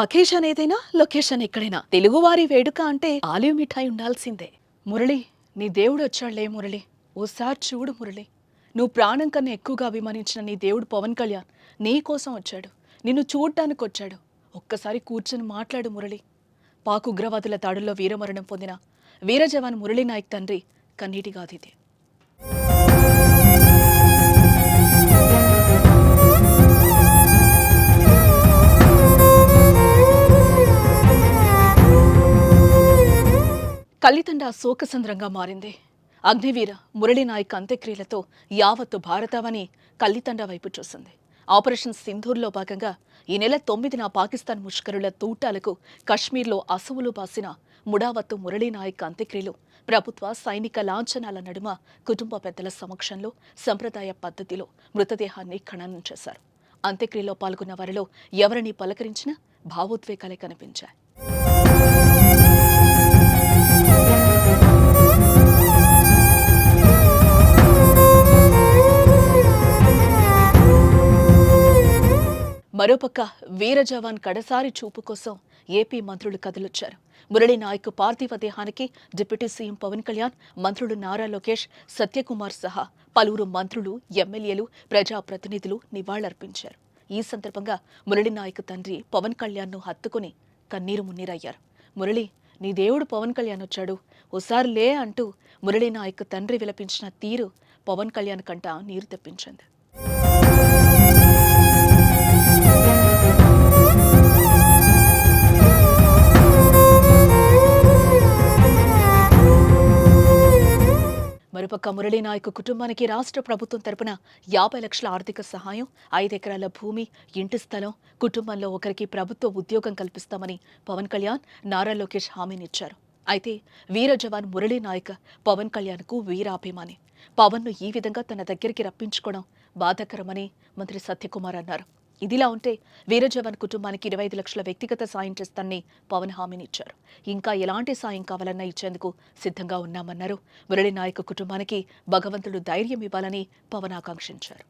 Occasion ఏదైనా location ఎక్కడైనా తెలుగువారి వేడుక అంటే ఆలివ్ మిఠాయి ఉండాల్సిందే. మురళి, నీ దేవుడు వచ్చాడులే మురళి. ఓసారి చూడు మురళి. నువ్వు ప్రాణం కన్నా ఎక్కువగా అభిమానించిన నీ దేవుడు పవన్ కళ్యాణ్ నీ కోసం వచ్చాడు. నిన్ను చూడ్డానికి వచ్చాడు. ఒక్కసారి కూర్చొని మాట్లాడు మురళి. పాక్ ఉగ్రవాదుల దాడుల్లో వీరమరణం పొందిన వీర జవాన్ మురళీ నాయక్ తండ్రి కన్నీటి గాథిది. కల్లితండ శోకసంద్రంగా మారింది. అగ్నివీర మురళీ నాయక్ అంత్యక్రియలతో యావత్తు భారతావని కల్లితండ వైపు చూసింది. ఆపరేషన్ సింధూర్లో భాగంగా ఈ నెల 9న పాకిస్తాన్ ముష్కరుల తూటాలకు కశ్మీర్లో అసువులు బాసిన ముడావత్తు మురళీ నాయక్ అంత్యక్రియలు ప్రభుత్వ సైనిక లాంఛనాల నడుమ కుటుంబ పెద్దల సమక్షంలో సంప్రదాయ పద్ధతిలో మృతదేహాన్ని ఖననం చేశారు. అంత్యక్రియలో పాల్గొన్న వారిలో ఎవరిని పలకరించినా భావోద్వేగాలే కనిపించాయి. మరోపక్క వీర జవాన్ కడసారి చూపు కోసం ఏపీ మంత్రులు కదిలొచ్చారు. మురళీ నాయక్ పార్థివ దేహానికి డిప్యూటీ సీఎం పవన్ కళ్యాణ్, మంత్రులు నారా లోకేష్, సత్యకుమార్ సహా పలువురు మంత్రులు, ఎమ్మెల్యేలు, ప్రజాప్రతినిధులు నివాళులర్పించారు. ఈ సందర్భంగా మురళీ నాయక్ తండ్రి పవన్ కళ్యాణ్ను హత్తుకుని కన్నీరు మున్నీరయ్యారు. మురళి, నీ దేవుడు పవన్ కళ్యాణ్ వచ్చాడు, ఓసారి లే అంటూ మురళీ నాయక్ తండ్రి విలపించిన తీరు పవన్ కళ్యాణ్ కంట నీరు తెప్పించింది. మరోపక్క మురళీ నాయక్ కుటుంబానికి రాష్ట్ర ప్రభుత్వం తరపున 50 లక్షల ఆర్థిక సహాయం, 5 ఎకరాల భూమి, ఇంటి స్థలం, కుటుంబంలో ఒకరికి ప్రభుత్వ ఉద్యోగం కల్పిస్తామని పవన్ కళ్యాణ్, నారా లోకేష్ హామీనిచ్చారు. అయితే వీర జవాన్ మురళీ నాయక్ పవన్ కళ్యాణ్కు వీరాభిమాని. పవన్ను ఈ విధంగా తన దగ్గరికి రప్పించుకోవడం బాధాకరమని మంత్రి సత్యకుమార్ అన్నారు. ఇదిలా ఉంటే వీర జవాన్ కుటుంబానికి 25 లక్షల వ్యక్తిగత సాయం చేస్తానని పవన్ హామీనిచ్చారు. ఇంకా ఎలాంటి సాయం కావాలన్నా ఇచ్చేందుకు సిద్ధంగా ఉన్నామన్నారు. మురళీ నాయక్ కుటుంబానికి భగవంతుడు ధైర్యం ఇవ్వాలని పవన్ ఆకాంక్షించారు.